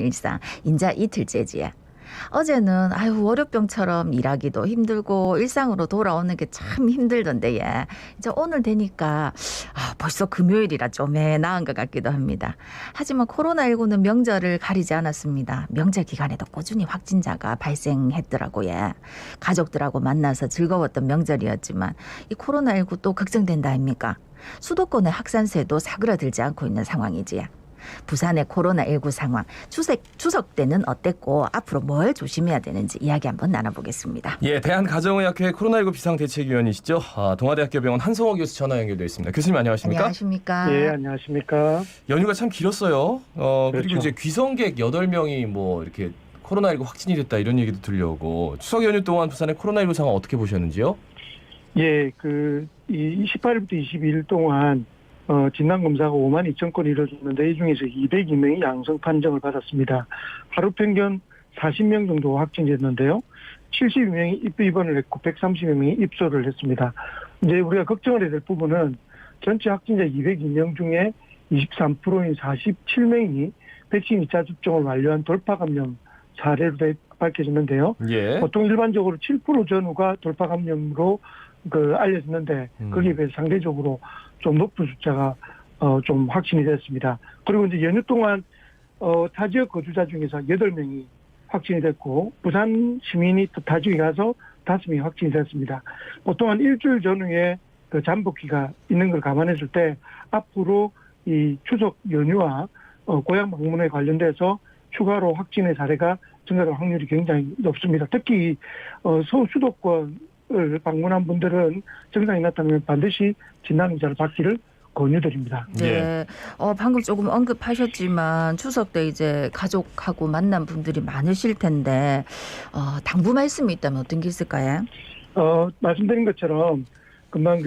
일상 인자 이틀째지. 어제는 아유 월요병처럼 일하기도 힘들고 일상으로 돌아오는 게 참 힘들던데 예. 이제 오늘 되니까 벌써 금요일이라 좀 나은 것 같기도 합니다. 하지만 코로나19는 명절을 가리지 않았습니다. 명절 기간에도 꾸준히 확진자가 발생했더라고요. 예. 가족들하고 만나서 즐거웠던 명절이었지만 이 코로나19 또 걱정된다 아닙니까? 수도권의 확산세도 사그라들지 않고 있는 상황이지. 부산의 코로나19 상황, 추석 때는 어땠고 앞으로 뭘 조심해야 되는지 이야기 한번 나눠보겠습니다. 예, 대한가정의학회 코로나19 비상대책위원이시죠. 동아대학교병원 한성호 교수 전화 연결되어 있습니다. 교수님 안녕하십니까? 안녕하십니까? 예, 안녕하십니까? 연휴가 참 길었어요. 그리고 그렇죠. 이제 귀성객 8명이 뭐 이렇게 코로나19 확진이 됐다 이런 얘기도 들려오고 추석 연휴 동안 부산의 코로나19 상황 어떻게 보셨는지요? 예, 이 28일부터 22일 동안 진단검사가 5만 2천 건이 이루어졌는데 이 중에서 202명이 양성 판정을 받았습니다. 하루 평균 40명 정도 확진됐는데요. 72명이 입원을 했고 130여 명이 입소를 했습니다. 이제 우리가 걱정을 해야 될 부분은 전체 확진자 202명 중에 23%인 47명이 백신 2차 접종을 완료한 돌파 감염 사례로 밝혀졌는데요. 예. 보통 일반적으로 7% 전후가 돌파 감염으로 알려졌는데 거기에 비해서 상대적으로 좀 높은 숫자가 좀 확진이 됐습니다. 그리고 이제 연휴 동안 타 지역 거주자 중에서 8명이 확진이 됐고 부산 시민이 또 타 지역에 가서 5명이 확진이 됐습니다. 보통 한 일주일 전후에 그 잠복기가 있는 걸 감안했을 때 앞으로 이 추석 연휴와 고향 방문에 관련돼서 추가로 확진의 사례가 증가할 확률이 굉장히 높습니다. 특히 서수도권을 방문한 분들은 증상이 나타나면 반드시 진단검사를 받기를 권유드립니다. 네. 방금 조금 언급하셨지만 추석 때 이제 가족하고 만난 분들이 많으실 텐데 당부 말씀이 있다면 어떤 게 있을까요? 말씀드린 것처럼 금방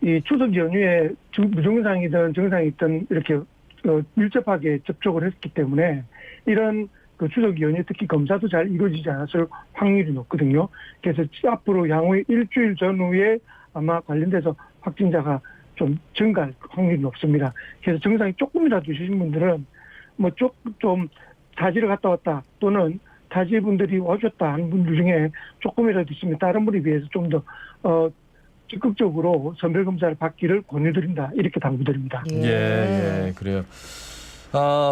이 추석 연휴에 무증상이든 증상이든 이렇게 밀접하게 접촉을 했기 때문에 이런 추석 연휴 특히 검사도 잘 이루어지지 않았을 확률이 높거든요. 그래서 앞으로 향후 일주일 전후에 아마 관련돼서 확진자가 좀 증가할 확률이 높습니다. 그래서 증상이 조금이라도 있으신 분들은 좀 타지를 갔다 왔다 또는 타지 분들이 오셨다 하는 분들 중에 조금이라도 있으면 다른 분에 비해서 좀 더 적극적으로 선별검사를 받기를 권유드린다. 이렇게 당부드립니다. 예, 그래요.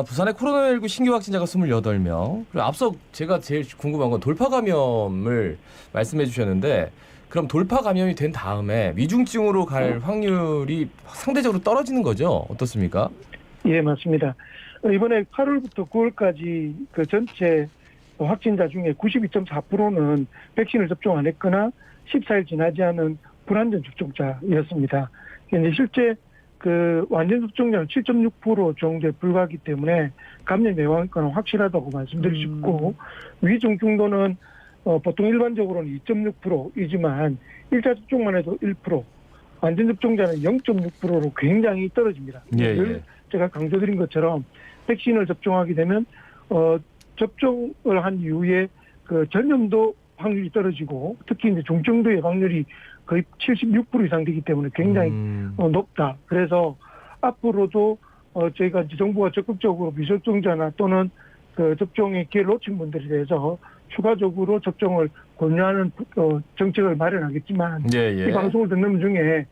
부산의 코로나19 신규 확진자가 28명. 그리고 앞서 제가 제일 궁금한 건 돌파 감염을 말씀해 주셨는데 그럼 돌파 감염이 된 다음에 위중증으로 갈 확률이 상대적으로 떨어지는 거죠? 어떻습니까? 예, 맞습니다. 이번에 8월부터 9월까지 그 전체 확진자 중에 92.4%는 백신을 접종 안 했거나 14일 지나지 않은 불완전 접종자였습니다. 이제 실제 완전 접종자는 7.6% 정도에 불과하기 때문에 감염 예방효과는 확실하다고 말씀드릴 수 있고 위중증도는 보통 일반적으로는 2.6%이지만 1차 접종만 해도 1%, 완전 접종자는 0.6%로 굉장히 떨어집니다. 예. 제가 강조드린 것처럼 백신을 접종하게 되면 접종을 한 이후에 전염도 확률이 떨어지고 특히 이제 중증도 예방률이 거의 76% 이상 되기 때문에 굉장히 높다. 그래서 앞으로도 저희가 이제 정부가 적극적으로 미접종자나 또는 접종의 기회를 놓친 분들에 대해서 추가적으로 접종을 권유하는 정책을 마련하겠지만 이 방송을 듣는 분 중에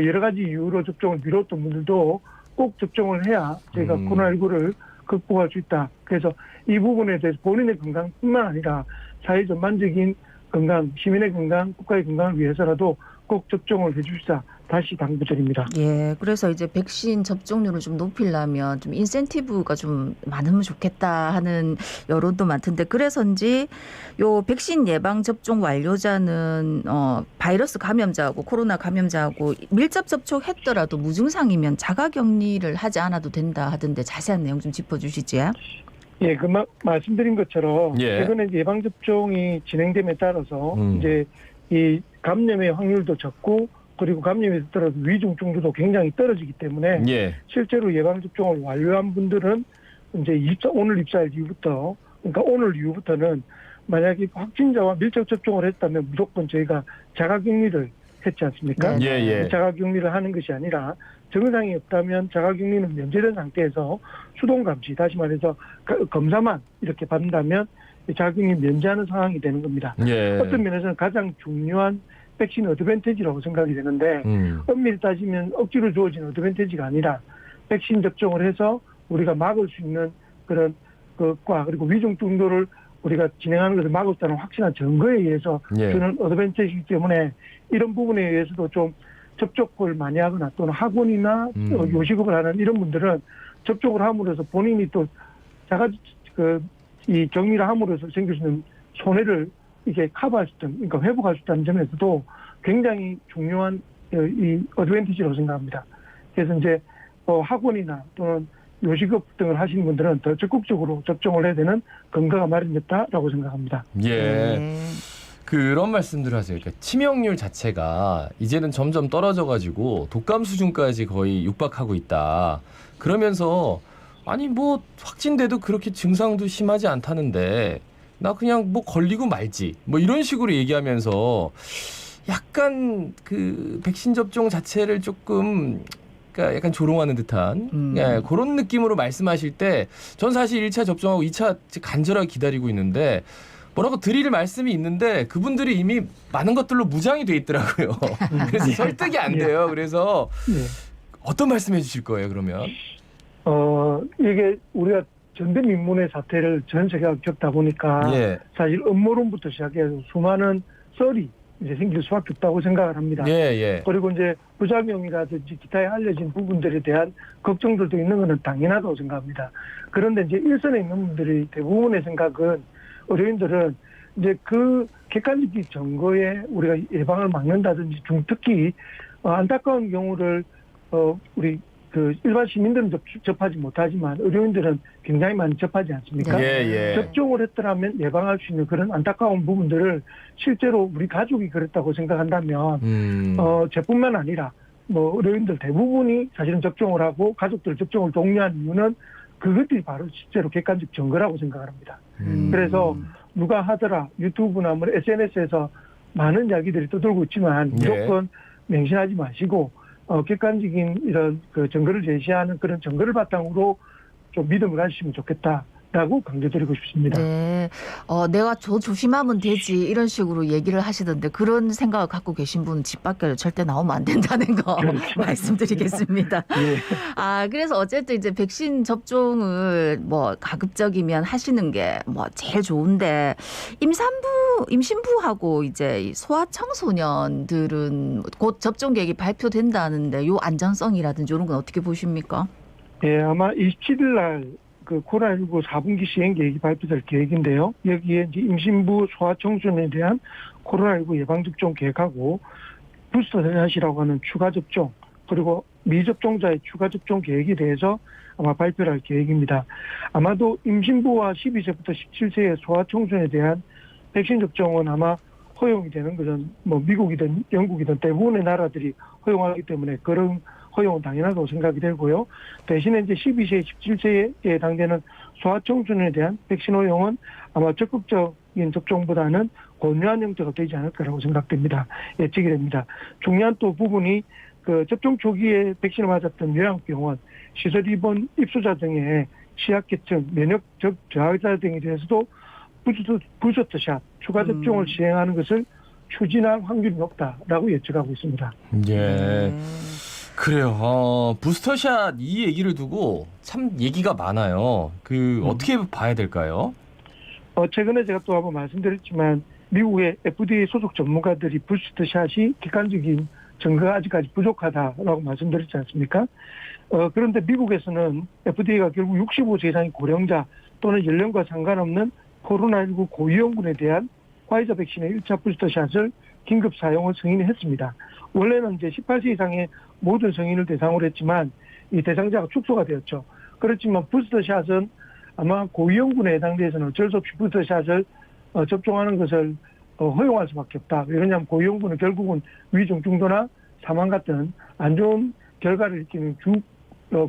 여러 가지 이유로 접종을 미뤘던 분들도 꼭 접종을 해야 저희가 코로나19를 극복할 수 있다. 그래서 이 부분에 대해서 본인의 건강뿐만 아니라 사회 전반적인 건강, 시민의 건강, 국가의 건강을 위해서라도 꼭 접종을 해주시자 다시 당부드립니다. 예, 그래서 이제 백신 접종률을 좀 높이려면 좀 인센티브가 좀 많으면 좋겠다 하는 여론도 많던데 그래서인지 요 백신 예방 접종 완료자는 바이러스 감염자하고 코로나 감염자하고 밀접 접촉했더라도 무증상이면 자가격리를 하지 않아도 된다 하던데 자세한 내용 좀 짚어주시지요. 예, 말씀드린 것처럼 최근에 예방 접종이 진행됨에 따라서 이제 이 감염의 확률도 적고 그리고 감염이 됐더라도 위중증도도 굉장히 떨어지기 때문에 실제로 예방 접종을 완료한 분들은 이제 오늘 입사일 이후부터 그러니까 오늘 이후부터는 만약에 확진자와 밀접 접종을 했다면 무조건 저희가 자가격리를 했지 않습니까? 자가격리를 하는 것이 아니라 증상이 없다면 자가격리는 면제된 상태에서 수동 감시, 다시 말해서 검사만 이렇게 받는다면 자가격리 면제하는 상황이 되는 겁니다. 예. 어떤 면에서는 가장 중요한 백신 어드밴티지라고 생각이 되는데 엄밀히 따지면 억지로 주어진 어드밴티지가 아니라 백신 접종을 해서 우리가 막을 수 있는 그런 것과 그리고 위중 중도를 우리가 진행하는 것을 막을 수 있다는 확실한 증거에 의해서 예. 주는 어드밴티지이기 때문에 이런 부분에 의해서도 좀 접촉을 많이 하거나 또는 학원이나 요식업을 하는 이런 분들은 접촉을 함으로써 본인이 또 이 격리를 함으로써 생길 수 있는 손해를 이게 커버할 수 있는, 그러니까 회복할 수 있다는 점에서도 굉장히 중요한 이 어드밴티지라고 생각합니다. 그래서 이제 학원이나 또는 요식업 등을 하시는 분들은 더 적극적으로 접종을 해야 되는 근거가 마련됐다라고 생각합니다. 예. 그런 말씀들 하세요. 그러니까 치명률 자체가 이제는 점점 떨어져가지고 독감 수준까지 거의 육박하고 있다. 그러면서 아니 뭐 확진돼도 그렇게 증상도 심하지 않다는데 나 그냥 뭐 걸리고 말지 뭐 이런 식으로 얘기하면서 약간 그 백신 접종 자체를 조금 그러니까 약간 조롱하는 듯한 예, 그런 느낌으로 말씀하실 때 전 사실 1차 접종하고 2차 간절하게 기다리고 있는데 뭐라고 드릴 말씀이 있는데 그분들이 이미 많은 것들로 무장이 돼 있더라고요. 그래서 설득이 안 돼요. 그래서 어떤 말씀 해주실 거예요, 그러면? 이게 우리가 전대민문의 사태를 전 세계가 겪다 보니까 예. 사실 음모론부터 시작해서 수많은 썰이 이제 생길 수밖에 없다고 생각을 합니다. 예, 예. 그리고 이제 부작용이라든지 기타에 알려진 부분들에 대한 걱정들도 있는 것은 당연하다고 생각합니다. 그런데 이제 일선에 있는 분들이 대부분의 생각은 의료인들은 이제 그 객관적인 증거에 우리가 예방을 막는다든지 특히 안타까운 경우를 우리 그 일반 시민들은 접하지 못하지만 의료인들은 굉장히 많이 접하지 않습니까? 예, 예. 접종을 했더라면 예방할 수 있는 그런 안타까운 부분들을 실제로 우리 가족이 그랬다고 생각한다면 저뿐만 아니라 뭐 의료인들 대부분이 사실은 접종을 하고 가족들 접종을 독려한 이유는 그것들이 바로 실제로 객관적 증거라고 생각을 합니다. 그래서 누가 하더라 유튜브나 뭐 SNS에서 많은 이야기들이 떠돌고 있지만 무조건 맹신하지 마시고 객관적인 이런 그 증거를 제시하는 그런 증거를 바탕으로 좀 믿음을 가지시면 좋겠다라고 강조드리고 싶습니다. 네. 내가 조심하면 되지 이런 식으로 얘기를 하시던데 그런 생각을 갖고 계신 분은 집 밖에 절대 나오면 안 된다는 거 그렇죠. 말씀드리겠습니다. 예. 그래서 어쨌든 이제 백신 접종을 뭐 가급적이면 하시는 게 뭐 제일 좋은데 임신부하고 이제 소아청소년들은 곧 접종 계획이 발표된다는데 요 안전성이라든지 이런 건 어떻게 보십니까? 예, 아마 27일 날 그 코로나19 4분기 시행 계획이 발표될 계획인데요. 여기에 이제 임신부 소아청소년에 대한 코로나19 예방접종 계획하고 부스터샷이라고 하는 추가 접종 그리고 미접종자의 추가 접종 계획에 대해서 아마 발표를 할 계획입니다. 아마도 임신부와 12세부터 17세의 소아청소년에 대한 백신 접종은 아마 허용이 되는 것은 뭐 미국이든 영국이든 대부분의 나라들이 허용하기 때문에 그런 허용은 당연하다고 생각이 되고요. 대신에 이제 12세, 17세에 해당되는 소아청소년에 대한 백신 허용은 아마 적극적인 접종보다는 권유한 형태가 되지 않을까라고 생각됩니다. 예측이 됩니다. 중요한 또 부분이 그 접종 초기에 백신을 맞았던 요양병원, 시설 입원 입소자 등의 취약계층, 면역 저하자 등에 대해서도 부스터샷 추가 접종을 시행하는 것을 추진할 확률이 높다라고 예측하고 있습니다. 예. 그래요. 부스터샷 이 얘기를 두고 참 얘기가 많아요. 어떻게 봐야 될까요? 최근에 제가 또 한번 말씀드렸지만 미국의 FDA 소속 전문가들이 부스터샷이 객관적인 증거가 아직까지 부족하다라고 말씀드렸지 않습니까? 그런데 미국에서는 FDA가 결국 65세 이상의 고령자 또는 연령과 상관없는 코로나19 고위험군에 대한 화이자 백신의 1차 부스터샷을 긴급 사용을 승인했습니다. 원래는 이제 18세 이상의 모든 성인을 대상으로 했지만 이 대상자가 축소가 되었죠. 그렇지만 부스터샷은 아마 고위험군에 해당돼서는 어쩔 수 없이 부스터샷을 접종하는 것을 허용할 수밖에 없다. 왜냐하면 고위험군은 결국은 위중 중도나 사망 같은 안 좋은 결과를 일으키는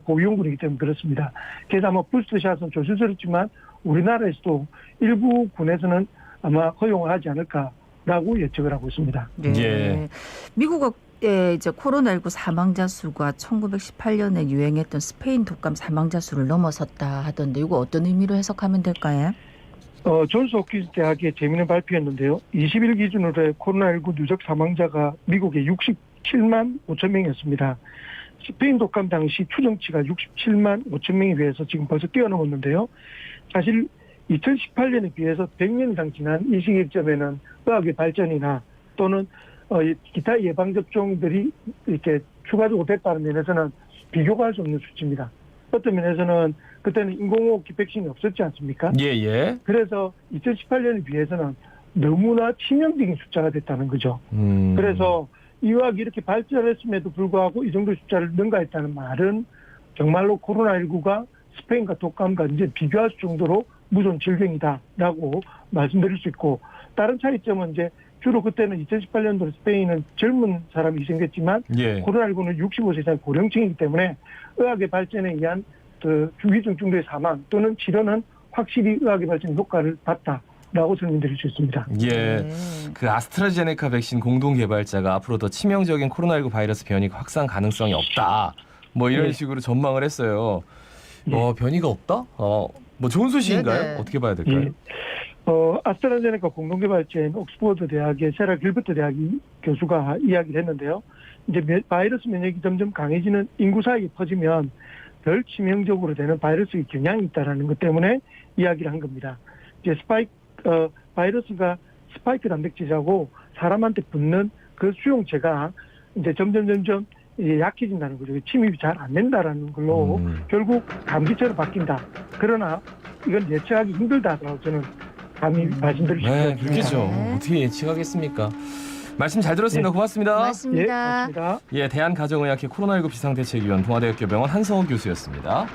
고위험군이기 때문에 그렇습니다. 그래서 아마 부스터샷은 조심스럽지만 우리나라에서도 일부 군에서는 아마 허용을 하지 않을까라고 예측을 하고 있습니다. 네. 예. 미국은 이때 이제 코로나19 사망자 수가 1918년에 유행했던 스페인 독감 사망자 수를 넘어섰다 하던데 이거 어떤 의미로 해석하면 될까요? 존스 홉킨스 대학의 재미있는 발표였는데요. 20일 기준으로 코로나19 누적 사망자가 미국에 67만 5천 명이었습니다. 스페인 독감 당시 추정치가 67만 5천 명에 비해서 지금 벌써 뛰어넘었는데요. 사실 2018년에 비해서 100년이상 지난 이 시기점에는 의학의 발전이나 또는 기타 예방접종들이 이렇게 추가적으로 됐다는 면에서는 비교가 할 수 없는 수치입니다. 어떤 면에서는 그때는 인공호흡기 백신이 없었지 않습니까? 예. 그래서 2018년에 비해서는 너무나 치명적인 숫자가 됐다는 거죠. 그래서 이 의학이 이렇게 발전했음에도 불구하고 이 정도 숫자를 능가했다는 말은 정말로 코로나19가 스페인과 독감과 이제 비교할 정도로 무서운 질병이다라고 말씀드릴 수 있고, 다른 차이점은 이제 주로 그때는 2018년도 스페인은 젊은 사람이 희생됐지만 예. 코로나19는 65세 이상 고령층이기 때문에 의학의 발전에 의한 그 중위중 정도의 사망 또는 치료는 확실히 의학의 발전 효과를 봤다라고 설명드릴 수 있습니다. 예. 그 아스트라제네카 백신 공동 개발자가 앞으로 더 치명적인 코로나19 바이러스 변이가 확산 가능성이 없다. 뭐 이런 예. 식으로 전망을 했어요. 예. 변이가 없다? 뭐 좋은 소식인가요? 네네. 어떻게 봐야 될까요? 예. 아스트라제네카 공동개발자인 옥스퍼드 대학의 세라 길버트 대학 교수가 이야기를 했는데요. 이제 바이러스 면역이 점점 강해지는 인구 사이에 퍼지면 덜 치명적으로 되는 바이러스의 경향이 있다는 것 때문에 이야기를 한 겁니다. 이제 바이러스가 스파이크 단백질하고 사람한테 붙는 그 수용체가 이제 점점 약해진다는 거죠. 침입이 잘 안 된다라는 걸로 결국 감기처럼 바뀐다. 그러나 이건 예측하기 힘들다라고 저는 감히 말씀드릴 수 네, 있습니다. 그렇겠죠. 네. 어떻게 예측하겠습니까? 말씀 잘 들었습니다. 네. 고맙습니다. 예, 고맙습니다. 고맙습니다. 예, 대한가정의학회 코로나19 비상대책위원 동아대학교 병원 한성호 교수였습니다.